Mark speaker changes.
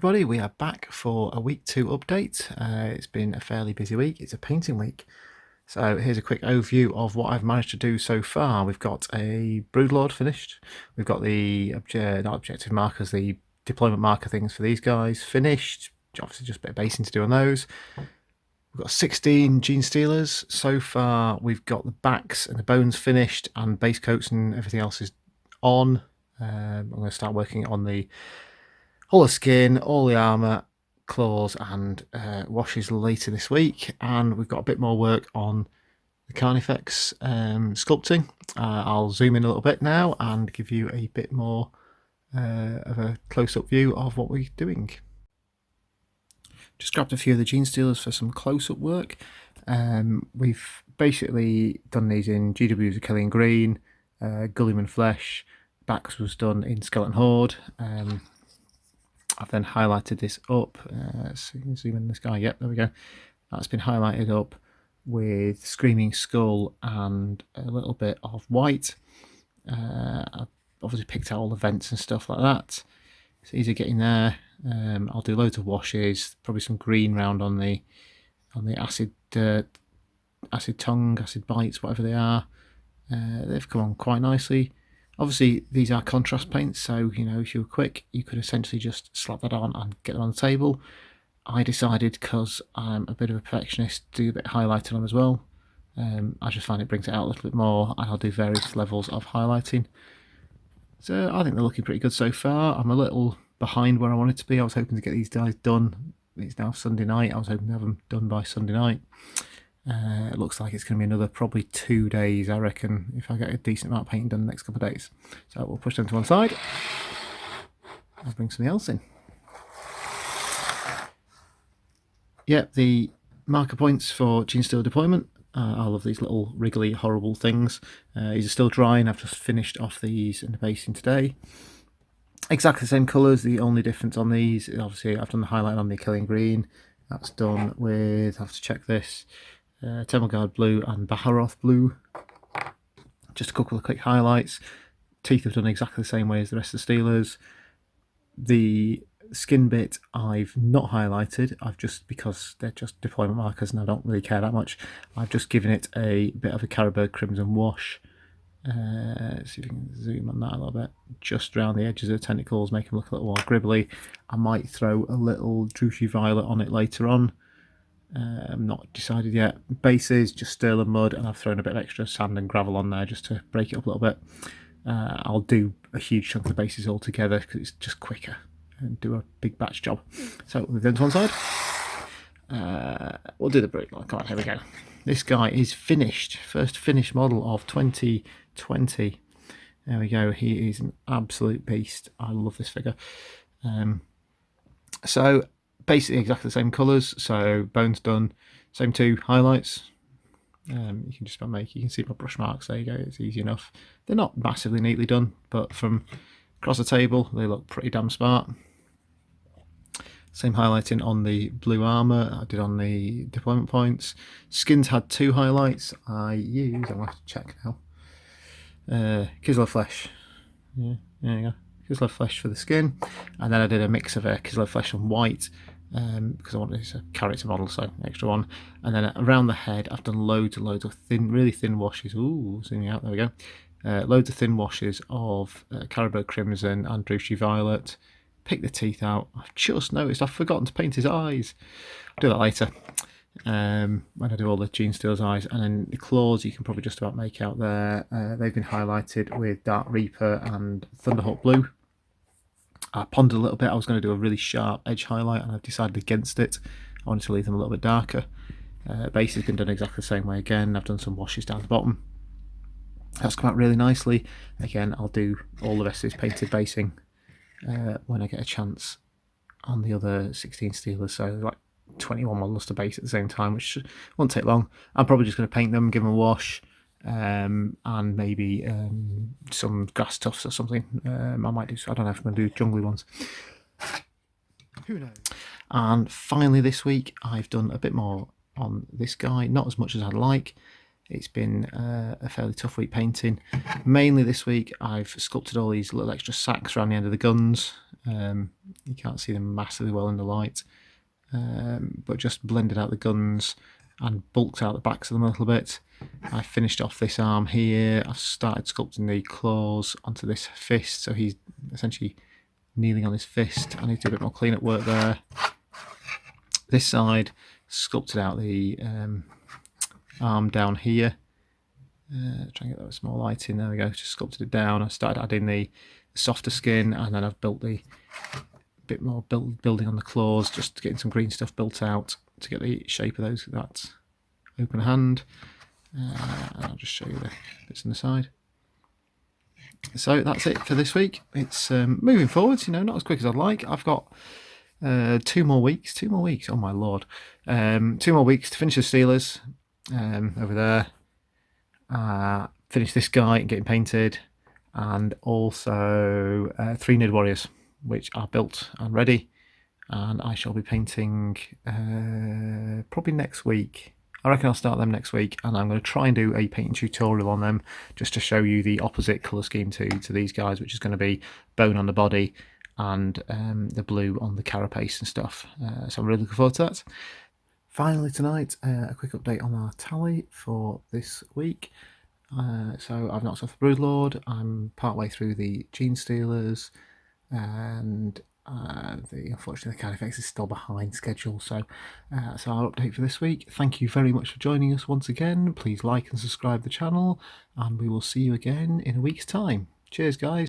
Speaker 1: everybody, we are back for a week 2 update. It's been a fairly busy week. It's a painting week. So here's a quick overview of what I've managed to do so far. We've got a Broodlord finished. We've got the not objective markers, the deployment marker things for these guys finished. Obviously just a bit of basing to do on those. We've got 16 Genestealers. So far we've got the backs and the bones finished and base coats and everything else is on. I'm going to start working on the all the skin, all the armour, claws and washes later this week, and we've got a bit more work on the Carnifex sculpting. I'll zoom in a little bit now and give you a bit more of a close-up view of what we're doing. Just grabbed a few of the Genestealers for some close-up work. We've basically done these in GW's Achillean Green, Gulliman Flesh, Backs was done in Skeleton Horde. I've then highlighted this up. Zoom in this guy. Yep, there we go. That's been highlighted up with Screaming Skull and a little bit of white. I've obviously picked out all the vents and stuff like that. It's easy getting there. I'll do loads of washes. Probably some green round on the acid tongue, acid bites, whatever they are. They've come on quite nicely. Obviously, these are contrast paints, so you know if you were quick, you could essentially just slap that on and get them on the table. I decided, because I'm a bit of a perfectionist, to do a bit of highlighting on as well. I just find it brings it out a little bit more, and I'll do various levels of highlighting. So I think they're looking pretty good so far. I'm a little behind where I wanted to be. I was hoping to get these guys done. It's now Sunday night. I was hoping to have them done by Sunday night. It looks like it's going to be another probably 2 days, I reckon, if I get a decent amount of painting done in the next couple of days. So we'll push them to one side. I'll bring something else in. Yep, the marker points for Genestealer deployment. I love these little wriggly, horrible things. These are still drying. I've just finished off these in the basing today. Exactly the same colours. The only difference on these, obviously, I've done the highlight on the Achillean Green. That's done with, I have to check this, Temelgard Blue and Baharoth Blue. Just a couple of quick highlights. Teeth have done exactly the same way as the rest of the Steelers. The skin bit I've not highlighted. I've just, because they're just deployment markers and I don't really care that much, I've just given it a bit of a Caribou Crimson wash. See if you can zoom on that a little bit. Just around the edges of the tentacles, make them look a little more gribbly. I might throw a little Drushy Violet on it later on. I'm not decided yet. Bases, just Sterling Mud, and I've thrown a bit of extra sand and gravel on there just to break it up a little bit. I'll do a huge chunk of the bases all together because it's just quicker and do a big batch job. So we've done to one side. We'll do the brute. Come on, here we go. This guy is finished. First finished model of 2020. There we go. He is an absolute beast. I love this figure. So basically exactly the same colours. So bones done. Same two highlights. You can just about make. You can see my brush marks. There you go. It's easy enough. They're not massively neatly done, but from across the table, they look pretty damn smart. Same highlighting on the blue armour I did on the deployment points. Skins had two highlights. I'm going to check now. Kislev Flesh. Yeah, there you go. Kislev Flesh for the skin. And then I did a mix of Kislev Flesh and white because I wanted this a character model, so extra one. And then around the head, I've done loads and loads of thin, really thin washes. Ooh, zooming out, there we go. Loads of thin washes of Caribou Crimson and Drushy Violet. Pick the teeth out. I've just noticed I've forgotten to paint his eyes. I'll do that later when I do all the Genestealer's eyes. And then the claws you can probably just about make out there. They've been highlighted with Dark Reaper and Thunderhawk Blue. I pondered a little bit. I was going to do a really sharp edge highlight and I've decided against it. I wanted to leave them a little bit darker. Base has been done exactly the same way again. I've done some washes down the bottom. That's come out really nicely. Again, I'll do all the rest of this painted basing when I get a chance on the other 16 Steelers, so like 21 models to base at the same time, which won't take long. I'm probably just going to paint them, give them a wash, and maybe some grass tufts or something. I might do, I don't know if I'm going to do jungly ones. Who knows? And finally this week I've done a bit more on this guy, not as much as I'd like. it's been a fairly tough week painting. Mainly this week I've sculpted all these little extra sacks around the end of the guns. You can't see them massively well in the light, but just blended out the guns and bulked out the backs of them a little bit. I finished off this arm here. I've started sculpting the claws onto this fist, so he's essentially kneeling on his fist. I need to do a bit more clean-up work there. This side, sculpted out the arm down here. Try and get that small light in. There we go. Just sculpted it down. I started adding the softer skin, and then I've built the bit more building on the claws, just getting some green stuff built out to get the shape of those. That open hand. And I'll just show you the bits on the side. So that's it for this week. It's moving forwards, not as quick as I'd like. I've got 2 more weeks. 2 more weeks. Oh my lord! 2 more weeks to finish the Steelers over there. Finish this guy and getting painted, and also 3 Nid Warriors, which are built and ready. And I shall be painting probably next week. I reckon I'll start them next week, and I'm going to try and do a painting tutorial on them just to show you the opposite colour scheme to these guys, which is going to be bone on the body and the blue on the carapace and stuff. So I'm really looking forward to that. Finally tonight, a quick update on our tally for this week. So I've knocked off the Broodlord. I'm partway through the Genestealers, and unfortunately the Carnifex is still behind schedule. So that's our update for this week. Thank you very much for joining us once again. Please like and subscribe the channel, and we will see you again in a week's time. Cheers, guys.